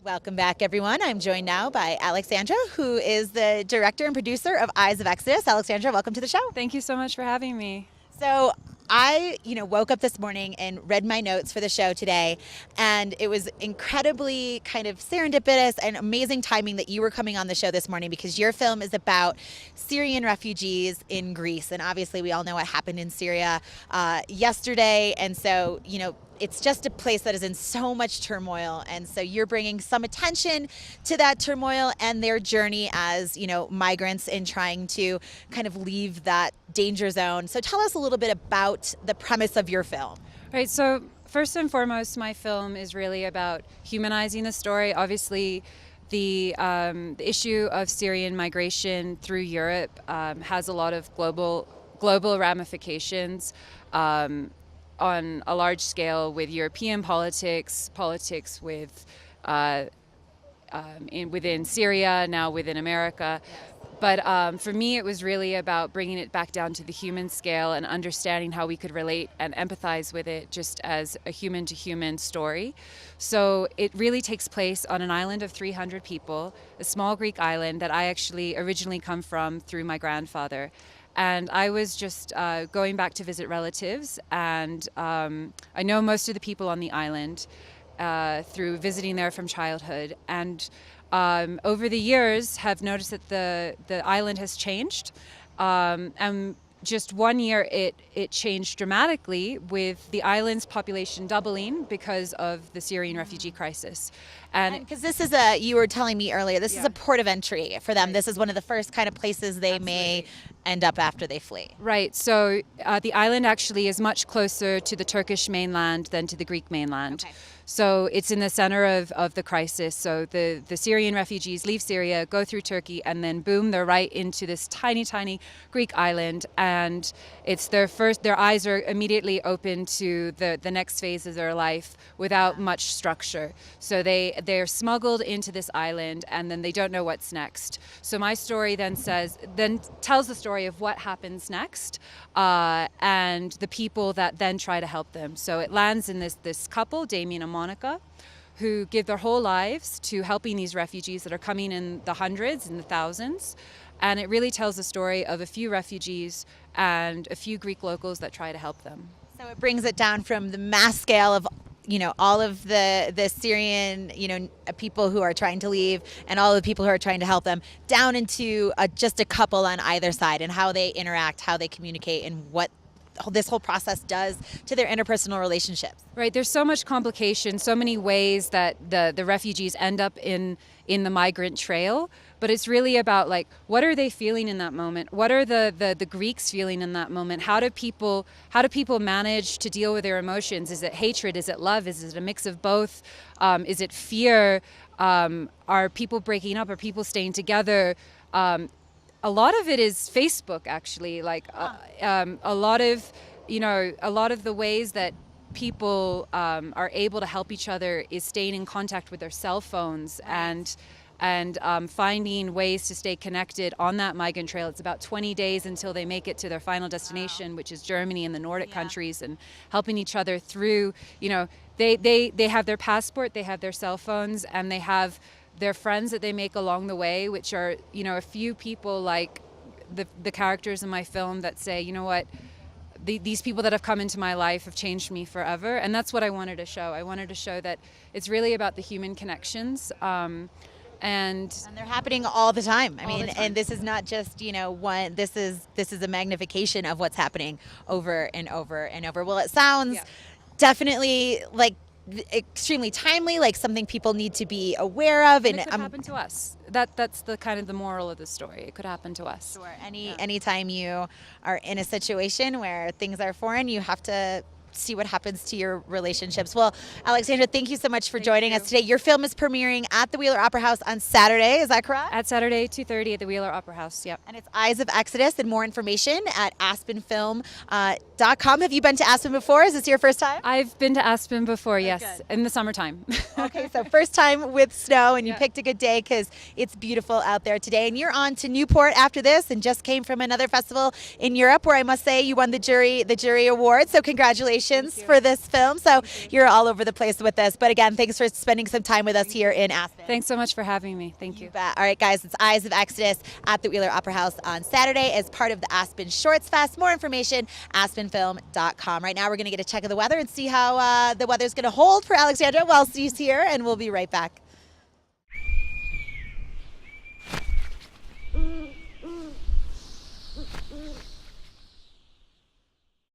Welcome back, everyone. I'm joined now by Alexandra, who is the director and producer of Eyes of Exodus. Alexandra, welcome to the show. Thank you so much for having me. So I, woke up this morning and read my notes for the show today, and it was incredibly kind of serendipitous and amazing timing that you were coming on the show this morning because your film is about Syrian refugees in Greece. And obviously we all know what happened in Syria yesterday. And so, it's just a place that is in so much turmoil. And so you're bringing some attention to that turmoil and their journey as, migrants in trying to kind of leave that danger zone. So tell us a little bit about the premise of your film. Right. So first and foremost, my film is really about humanizing the story. Obviously, the issue of Syrian migration through Europe has a lot of global ramifications. On a large scale with European politics with within Syria, now within America. But for me, it was really about bringing it back down to the human scale and understanding how we could relate and empathize with it just as a human-to-human story. So it really takes place on an island of 300 people, a small Greek island that I actually originally come from through my grandfather. And I was just going back to visit relatives, and I know most of the people on the island through visiting there from childhood. And over the years, have noticed that the island has changed. And just 1 year, it changed dramatically with the island's population doubling because of the Syrian refugee crisis. And because this is you were telling me earlier, this is a port of entry for them. Right. This is one of the first kind of places they may end up after they flee. Right. So the island actually is much closer to the Turkish mainland than to the Greek mainland. Okay. So it's in the center of the crisis. So the Syrian refugees leave Syria, go through Turkey, and then boom, they're right into this tiny, tiny Greek island. And it's their eyes are immediately open to the next phase of their life without much structure. So they're smuggled into this island, and then they don't know what's next. So my story then tells the story of what happens next, and the people that then try to help them. So it lands in this couple, Damien and Monica, who give their whole lives to helping these refugees that are coming in the hundreds and the thousands. And it really tells the story of a few refugees and a few Greek locals that try to help them. So it brings it down from the mass scale of all of the Syrian, people who are trying to leave and all the people who are trying to help them down into just a couple on either side and how they interact, how they communicate, and what this whole process does to their interpersonal relationships. Right. There's so much complication, so many ways that the refugees end up in the migrant trail. But it's really about what are they feeling in that moment? What are the Greeks feeling in that moment? How do people manage to deal with their emotions? Is it hatred? Is it love? Is it a mix of both? Is it fear? Are people breaking up? Are people staying together? A lot of it is Facebook, actually. A lot of the ways that people are able to help each other is staying in contact with their cell phones and finding ways to stay connected on that migrant trail. It's about 20 days until they make it to their final destination, which is Germany and the Nordic countries, and helping each other through. They have their passport, they have their cell phones, and they have their friends that they make along the way, which are, a few people like the characters in my film that say, you know what, these people that have come into my life have changed me forever. And that's what I wanted to show. I wanted to show that it's really about the human connections. And they're happening all the time. I mean, and this is not just, one, this is a magnification of what's happening over and over and over. Well, it sounds definitely like extremely timely, like something people need to be aware of. And it could happen to us. That's the kind of the moral of the story. It could happen to us. Sure. Anytime you are in a situation where things are foreign, you have to see what happens to your relationships. Well, Alexandra, thank you so much for joining us today. Your film is premiering at the Wheeler Opera House on Saturday. Is that correct? At Saturday, 2:30 at the Wheeler Opera House. Yep. And it's Eyes of Exodus, and more information at aspenfilm.com. Have you been to Aspen before? Is this your first time? I've been to Aspen before, yes, in the summertime. Okay, so first time with snow, and you picked a good day because it's beautiful out there today. And you're on to Newport after this, and just came from another festival in Europe where I must say you won the jury award. So congratulations. congratulations for this film. So you're all over the place with this. But again, thanks for spending some time with us here in Aspen. Thanks so much for having me. Thank you. All right, guys, it's Eyes of Exodus at the Wheeler Opera House on Saturday as part of the Aspen ShortsFest. More information, aspenfilm.com. Right now, we're going to get a check of the weather and see how the weather's going to hold for Alexandra while she's here, and we'll be right back.